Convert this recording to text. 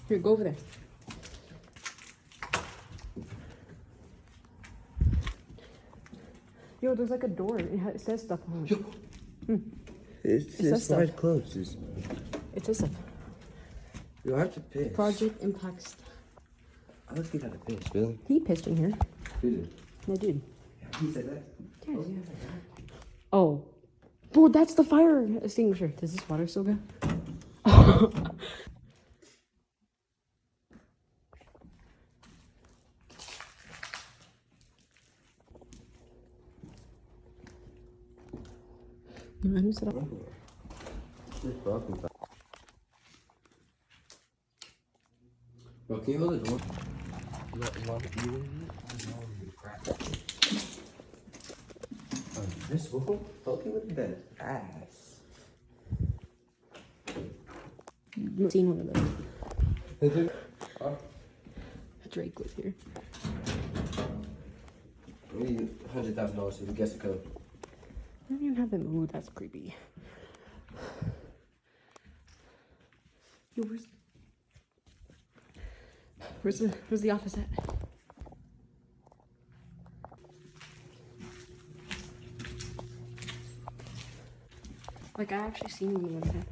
Here, go over there. Yo, there's like a door. It says stuff on it. It's why it closes. It says stuff. You have to piss. Project impacts. I looked at a piss, Billy. He pissed in here. Who did? I did. He said that. Oh. Bro, that's the fire extinguisher. Does this water still go? I'm set up. It's broken. Bro, can you hold the door? This wolf? Look at that ass. I've seen one of those. Oh. Drake was here. We need $100,000 so we can guess the code. I don't even have them. Ooh, that's creepy. Yo, where's the office at? Like, I actually seen one of them.